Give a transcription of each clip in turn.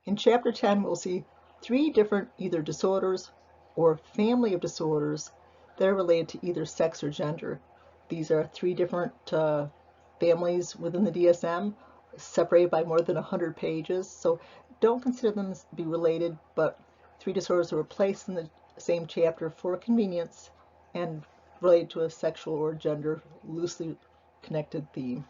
In Chapter 10, we'll see 3 different either disorders or family of disorders that are related to either sex or gender. These are 3 different families within the DSM, separated by more than 100 pages, so don't consider them to be related, but 3 disorders that were placed in the same chapter for convenience and related to a sexual or gender loosely connected theme.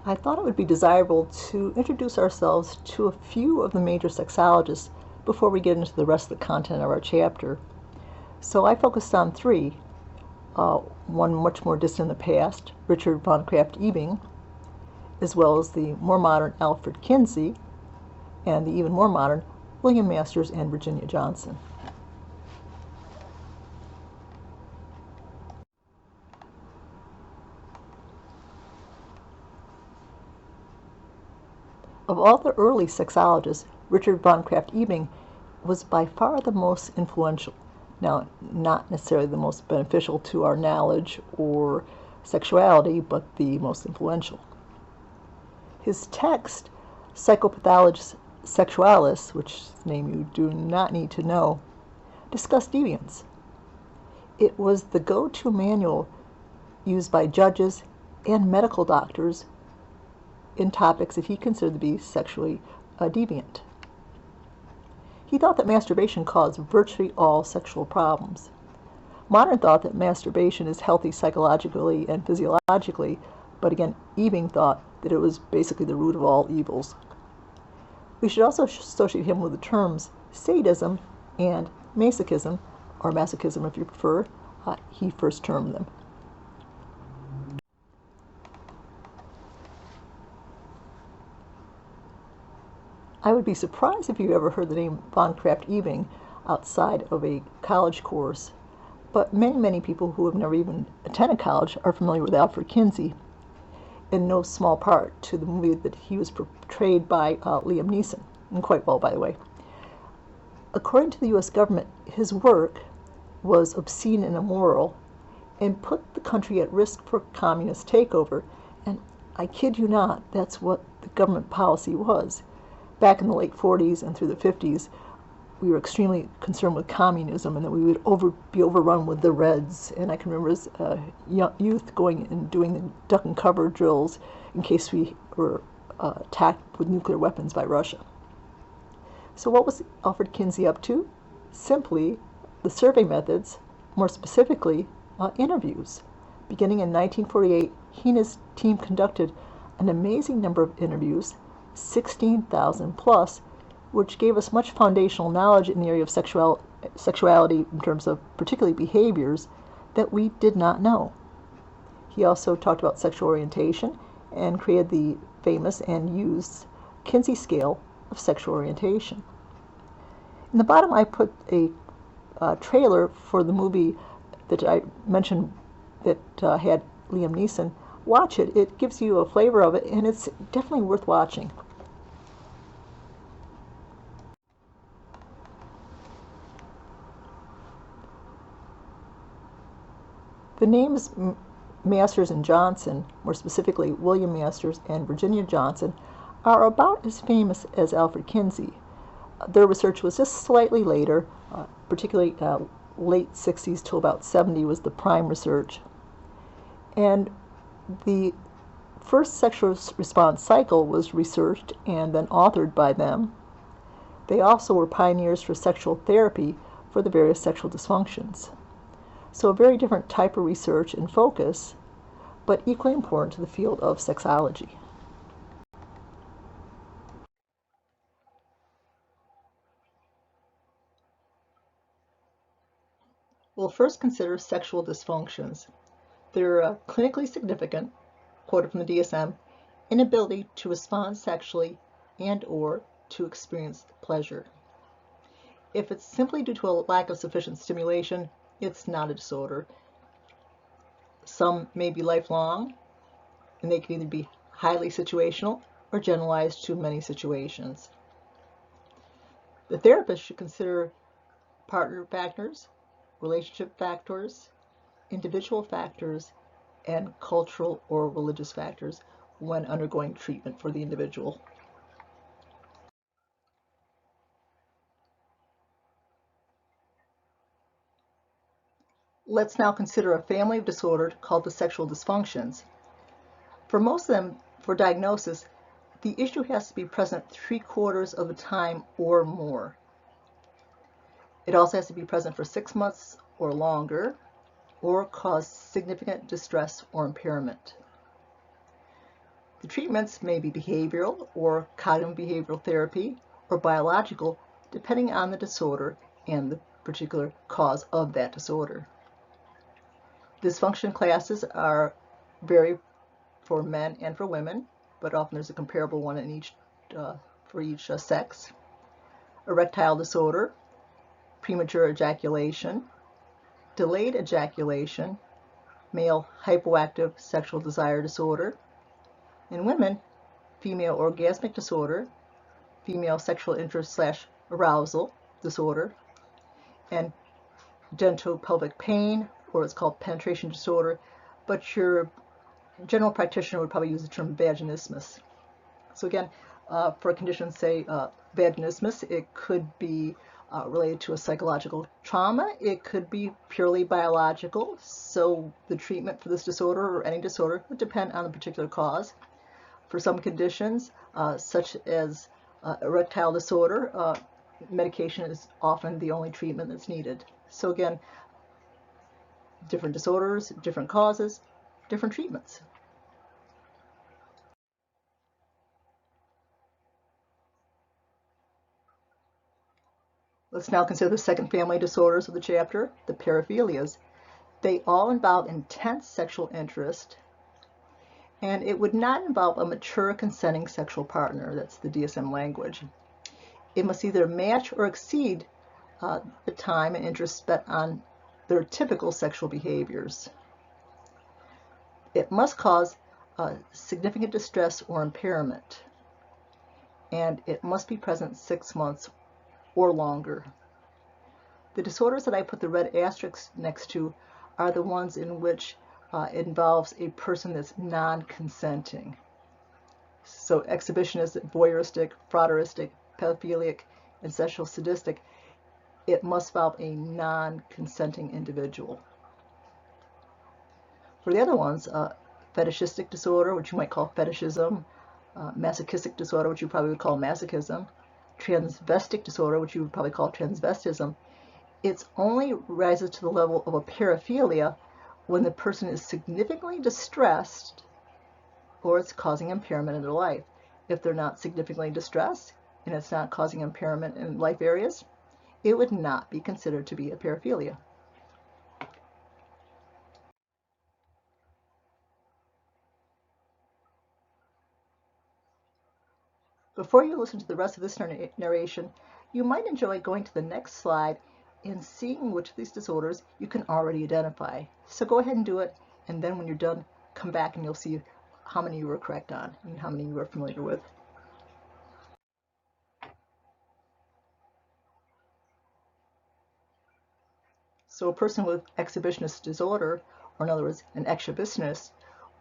I thought it would be desirable to introduce ourselves to a few of the major sexologists before we get into the rest of the content of our chapter. So I focused on 3, one much more distant in the past, Richard von Krafft-Ebing, as well as the more modern Alfred Kinsey, and the even more modern William Masters and Virginia Johnson. Of all the early sexologists, Richard von Krafft-Ebing was by far the most influential. Now, not necessarily the most beneficial to our knowledge or sexuality, but the most influential. His text, Psychopathologia Sexualis, which is a name you do not need to know, discussed deviance. It was the go-to manual used by judges and medical doctors in topics that he considered to be sexually deviant. He thought that masturbation caused virtually all sexual problems. Modern thought that masturbation is healthy psychologically and physiologically, but again, Ebing thought that it was basically the root of all evils. We should also associate him with the terms sadism and masochism, or masochism if you prefer. He first termed them. I would be surprised if you ever heard the name von Krafft-Ebing outside of a college course, but many people who have never even attended college are familiar with Alfred Kinsey, in no small part to the movie that he was portrayed by Liam Neeson, and quite well, by the way. According to the U.S. government, his work was obscene and immoral and put the country at risk for communist takeover, and I kid you not, that's what the government policy was. Back in the late 40s and through the 50s, we were extremely concerned with communism and that we would be overrun with the Reds. And I can remember as a youth going and doing the duck and cover drills in case we were attacked with nuclear weapons by Russia. So what was Alfred Kinsey up to? Simply the survey methods, more specifically interviews. Beginning in 1948, he and his team conducted an amazing number of interviews, 16,000 plus, which gave us much foundational knowledge in the area of sexuality in terms of particularly behaviors that we did not know. He also talked about sexual orientation and created the famous and used Kinsey scale of sexual orientation. In the bottom I put a trailer for the movie that I mentioned that had Liam Neeson. Watch it. It gives you a flavor of it, and it's definitely worth watching. The names Masters and Johnson, more specifically William Masters and Virginia Johnson, are about as famous as Alfred Kinsey. Their research was just slightly later, particularly late 60s till about 70 was the prime research. And the first sexual response cycle was researched and then authored by them. They also were pioneers for sexual therapy for the various sexual dysfunctions. So a very different type of research and focus, but equally important to the field of sexology. We'll first consider sexual dysfunctions. They're clinically significant, quoted from the DSM, inability to respond sexually and or to experience pleasure. If it's simply due to a lack of sufficient stimulation, it's not a disorder. Some may be lifelong, and they can either be highly situational or generalized to many situations. The therapist should consider partner factors, relationship factors, individual factors, and cultural or religious factors when undergoing treatment for the individual. Let's now consider a family of disorders called the sexual dysfunctions. For most of them, for diagnosis, the issue has to be present 3/4 of the time or more. It also has to be present for 6 months or longer, or cause significant distress or impairment. The treatments may be behavioral or cognitive behavioral therapy or biological, depending on the disorder and the particular cause of that disorder. Dysfunction classes vary for men and for women, but often there's a comparable one in for each sex. Erectile disorder, premature ejaculation, delayed ejaculation, male hypoactive sexual desire disorder. In women, female orgasmic disorder, female sexual interest/arousal disorder, and genitopelvic pain, or it's called penetration disorder, but your general practitioner would probably use the term vaginismus. So again, for a condition, say vaginismus, it could be related to a psychological trauma. It could be purely biological. So the treatment for this disorder or any disorder would depend on the particular cause. For some conditions, such as erectile disorder, medication is often the only treatment that's needed. So again, different disorders, different causes, different treatments. Let's now consider the second family of disorders of the chapter, the paraphilias. They all involve intense sexual interest, and it would not involve a mature consenting sexual partner. That's the DSM language. It must either match or exceed the time and interest spent on their typical sexual behaviors. It must cause significant distress or impairment, and it must be present 6 months or longer. The disorders that I put the red asterisks next to are the ones in which it involves a person that's non-consenting. So exhibitionist, voyeuristic, frauderistic, pedophilic, and sexual sadistic, it must involve a non-consenting individual. For the other ones, fetishistic disorder, which you might call fetishism, masochistic disorder, which you probably would call masochism, transvestic disorder, which you would probably call transvestism, it only rises to the level of a paraphilia when the person is significantly distressed or it's causing impairment in their life. If they're not significantly distressed and it's not causing impairment in life areas, it would not be considered to be a paraphilia. Before you listen to the rest of this narration, you might enjoy going to the next slide and seeing which of these disorders you can already identify. So go ahead and do it, and then when you're done, come back and you'll see how many you were correct on and how many you are familiar with. So a person with exhibitionist disorder, or in other words, an exhibitionist,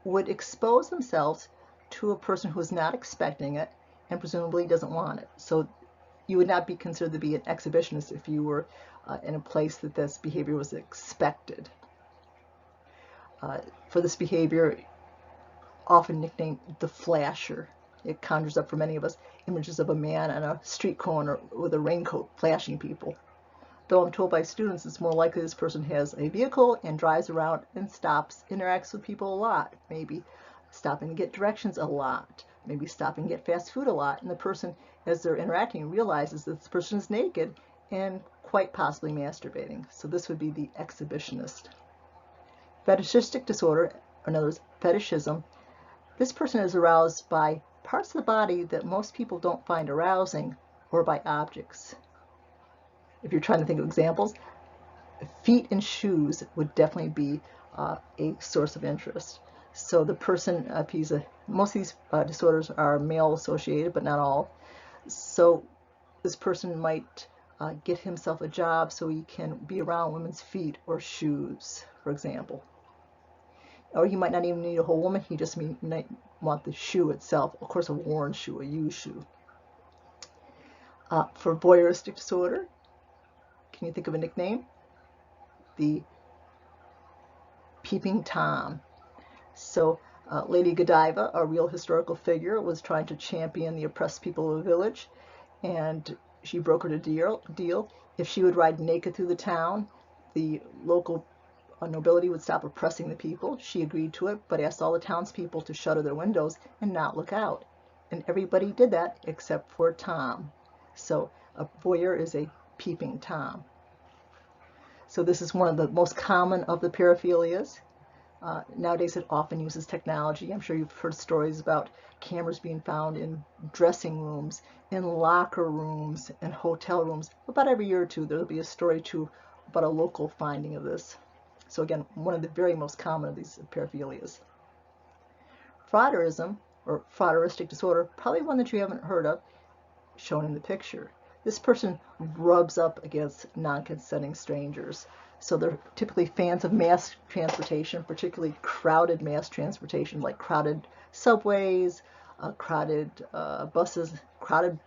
would expose themselves to a person who is not expecting it and presumably doesn't want it. So you would not be considered to be an exhibitionist if you were in a place that this behavior was expected. For this behavior, often nicknamed the flasher, it conjures up for many of us images of a man on a street corner with a raincoat flashing people. Though I'm told by students it's more likely this person has a vehicle and drives around and stops, interacts with people a lot, maybe stopping to get directions a lot, maybe stopping to get fast food a lot, and the person, as they're interacting, realizes that this person is naked and quite possibly masturbating. So this would be the exhibitionist. Fetishistic disorder, or in other words, fetishism, this person is aroused by parts of the body that most people don't find arousing, or by objects. If you're trying to think of examples, feet and shoes would definitely be a source of interest. So the person, most of these disorders are male associated, but not all. So this person might get himself a job so he can be around women's feet or shoes, for example. Or he might not even need a whole woman. He just might want the shoe itself. Of course, a worn shoe, a used shoe. For voyeuristic disorder, can you think of a nickname? The Peeping Tom. So Lady Godiva, a real historical figure, was trying to champion the oppressed people of the village, and she brokered a deal. If she would ride naked through the town, the local nobility would stop oppressing the people. She agreed to it, but asked all the townspeople to shutter their windows and not look out. And everybody did that except for Tom. So a voyeur is a peeping Tom. So this is one of the most common of the paraphilias. Nowadays it often uses technology. I'm sure you've heard stories about cameras being found in dressing rooms, in locker rooms, and hotel rooms. About every year or two there'll be a story too about a local finding of this. So again, one of the very most common of these paraphilias. Frauderism, or frauderistic disorder, probably one that you haven't heard of, shown in the picture. This person rubs up against non-consenting strangers. So they're typically fans of mass transportation, particularly crowded mass transportation, like crowded subways, crowded buses, crowded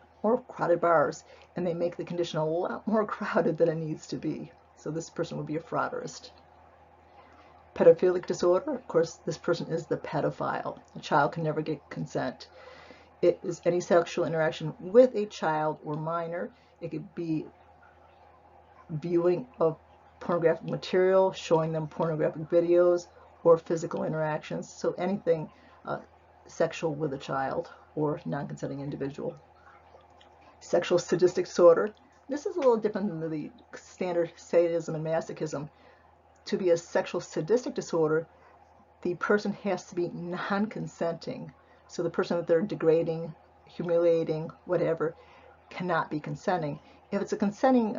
bars, and they make the condition a lot more crowded than it needs to be. So this person would be a frauderist. Pedophilic disorder, of course, this person is the pedophile. A child can never get consent. It is any sexual interaction with a child or minor. It could be viewing of pornographic material, showing them pornographic videos, or physical interactions. So anything sexual with a child or non-consenting individual. Sexual sadistic disorder. This is a little different than the standard sadism and masochism. To be a sexual sadistic disorder, the person has to be non-consenting. So the person that they're degrading, humiliating, whatever, cannot be consenting. If it's a consenting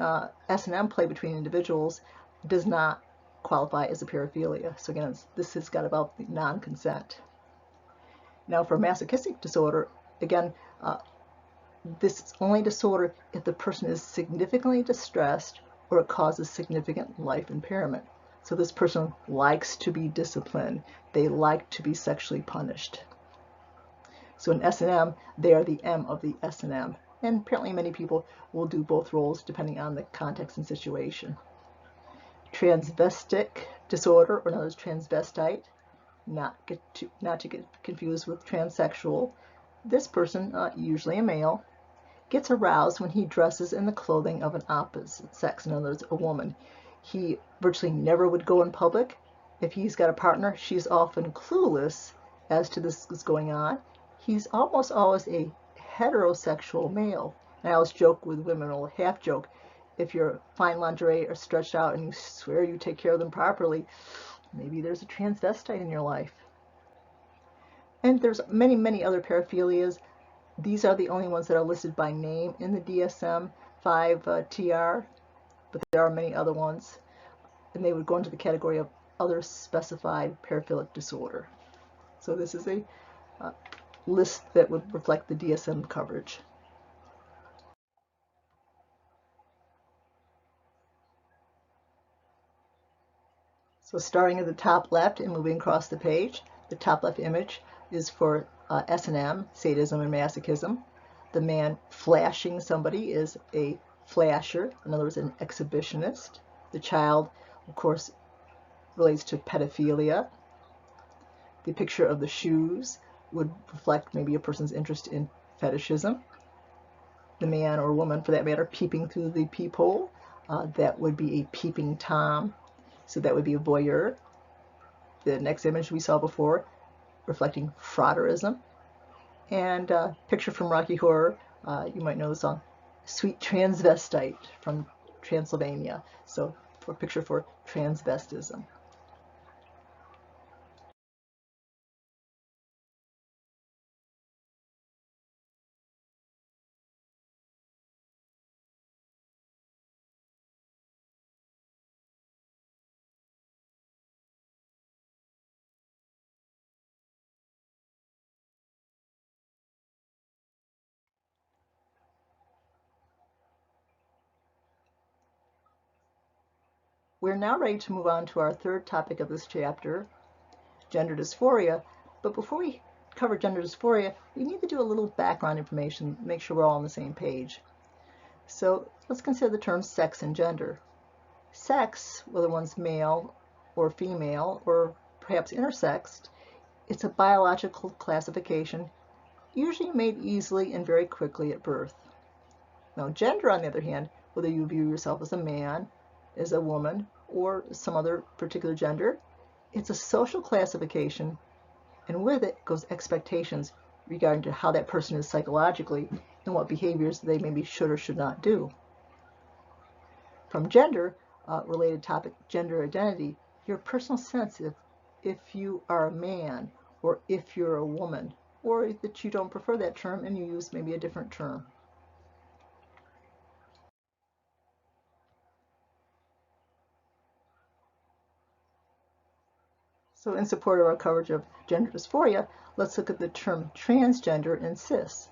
S&M play between individuals, it does not qualify as a paraphilia. So again, this has got about the non-consent. Now for masochistic disorder, again, this is only disorder if the person is significantly distressed or it causes significant life impairment. So this person likes to be disciplined. They like to be sexually punished. So in S&M, they are the M of the S&M. And apparently many people will do both roles depending on the context and situation. Transvestic disorder, or in other words, transvestite, not to get confused with transsexual. This person, usually a male, gets aroused when he dresses in the clothing of an opposite sex, in other words, a woman. He virtually never would go in public. If he's got a partner, she's often clueless as to this is going on. He's almost always a heterosexual male. And I always joke with women, or half joke, if your fine lingerie are stretched out and you swear you take care of them properly, maybe there's a transvestite in your life. And there's many, many other paraphilias. These are the only ones that are listed by name in the DSM-5 TR, but there are many other ones, and they would go into the category of other specified paraphilic disorder. So this is a list that would reflect the DSM coverage. So starting at the top left and moving across the page, the top left image is for S&M, sadism and masochism. The man flashing somebody is a flasher, in other words, an exhibitionist. The child, of course, relates to pedophilia. The picture of the shoes would reflect maybe a person's interest in fetishism. The man or woman, for that matter, peeping through the peephole, that would be a peeping Tom. So that would be a voyeur. The next image we saw before, reflecting frauderism. And picture from Rocky Horror, you might know the song, Sweet Transvestite from Transylvania. So for picture for transvestism. We're now ready to move on to our third topic of this chapter, gender dysphoria. But before we cover gender dysphoria, we need to do a little background information, make sure we're all on the same page. So let's consider the terms sex and gender. Sex, whether one's male or female or perhaps intersexed, it's a biological classification usually made easily and very quickly at birth. Now, gender, on the other hand, whether you view yourself as a man, as a woman, or some other particular gender, it's a social classification, and with it goes expectations regarding to how that person is psychologically and what behaviors they maybe should or should not do. From gender, related topic, gender identity, your personal sense if you are a man or if you're a woman, or that you don't prefer that term and you use maybe a different term. So in support of our coverage of gender dysphoria, let's look at the term transgender and cis.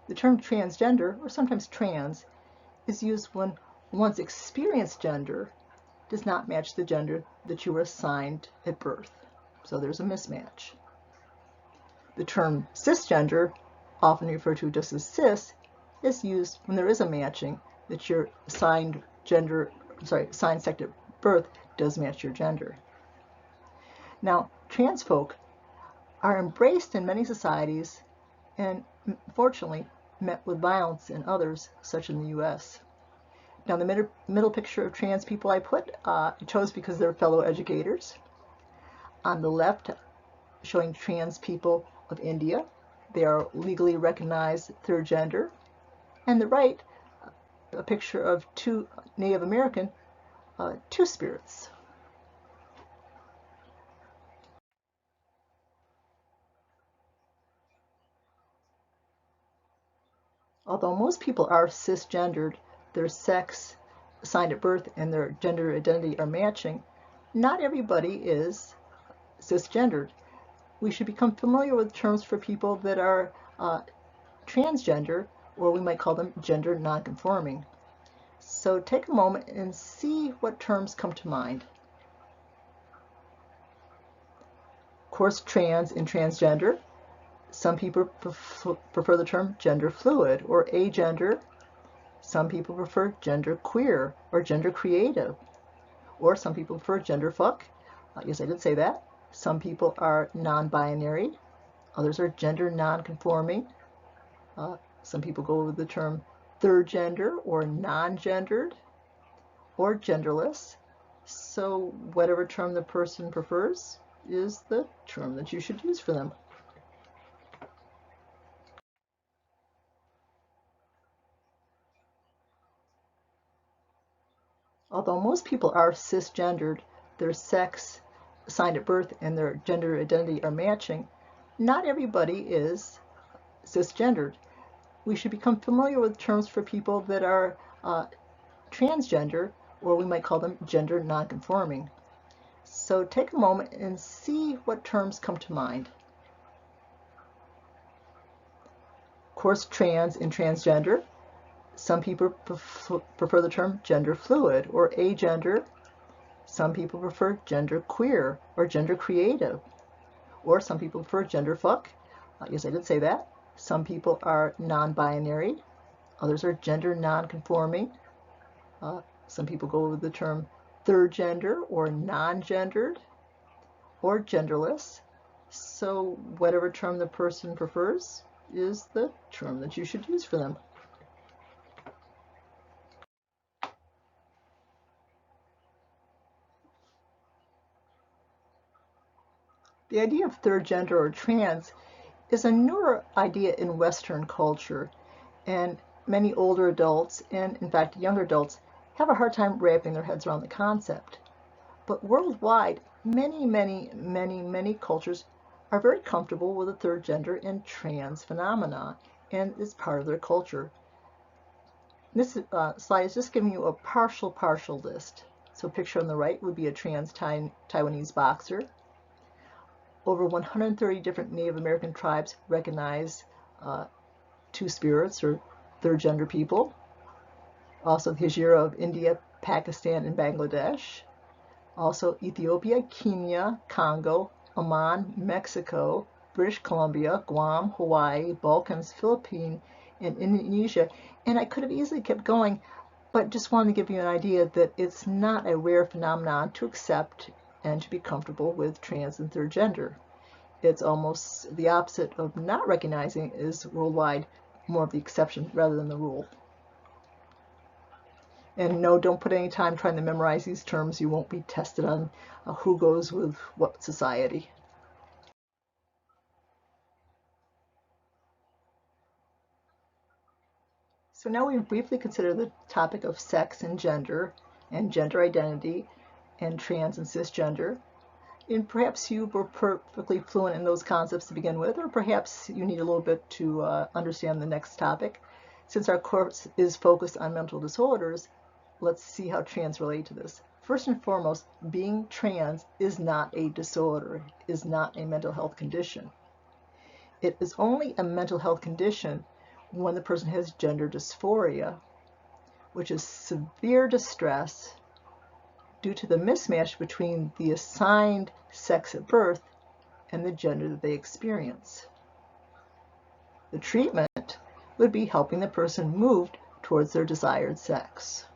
The term transgender, or sometimes trans, is used when one's experienced gender does not match the gender that you were assigned at birth. So there's a mismatch. The term cisgender, often referred to just as cis, is used when there is a matching, that your assigned sex at birth does match your gender. Now, trans folk are embraced in many societies and, unfortunately, met with violence in others, such in the U.S. Now, the middle picture of trans people I chose because they're fellow educators. On the left, showing trans people of India. They are legally recognized third gender. And the right, a picture of two Native American two-spirits. Although most people are cisgendered, their sex assigned at birth and their gender identity are matching, not everybody is cisgendered. We should become familiar with terms for people that are transgender, or we might call them gender nonconforming. So take a moment and see what terms come to mind. Of course, trans and transgender. Some people prefer the term gender fluid or agender. Some people prefer gender queer or gender creative. Or some people prefer gender fuck. Yes, I did say that. Some people are non-binary. Others are gender non-conforming. Some people go with the term third gender or non-gendered or genderless. So whatever term the person prefers is the term that you should use for them. Although most people are cisgendered, their sex assigned at birth and their gender identity are matching, not everybody is cisgendered. We should become familiar with terms for people that are transgender, or we might call them gender nonconforming. So take a moment and see what terms come to mind. Of course, trans and transgender. Some people prefer the term gender fluid or agender. Some people prefer gender queer or gender creative. Or some people prefer gender fuck. Yes, I did say that. Some people are non-binary. Others are gender non-conforming. Some people go with the term third gender or non-gendered or genderless. So whatever term the person prefers is the term that you should use for them. The idea of third gender or trans is a newer idea in Western culture, and many older adults, and in fact younger adults, have a hard time wrapping their heads around the concept. But worldwide, many cultures are very comfortable with the third gender and trans phenomena, and it's part of their culture. This slide is just giving you a partial list. So picture on the right would be a trans Taiwanese boxer. Over 130 different Native American tribes recognize two spirits or third gender people. Also the Hijira of India, Pakistan, and Bangladesh. Also Ethiopia, Kenya, Congo, Oman, Mexico, British Columbia, Guam, Hawaii, Balkans, Philippines, and Indonesia. And I could have easily kept going, but just wanted to give you an idea that it's not a rare phenomenon to accept and to be comfortable with trans and third gender. It's almost the opposite of not recognizing is worldwide more of the exception rather than the rule. And no, don't put any time trying to memorize these terms. You won't be tested on who goes with what society. So now we've briefly considered the topic of sex and gender identity and trans and cisgender. And perhaps you were perfectly fluent in those concepts to begin with, or perhaps you need a little bit to understand the next topic. Since our course is focused on mental disorders, let's see how trans relate to this. First and foremost, being trans is not a disorder, is not a mental health condition. It is only a mental health condition when the person has gender dysphoria, which is severe distress due to the mismatch between the assigned sex at birth and the gender that they experience. The treatment would be helping the person move towards their desired sex.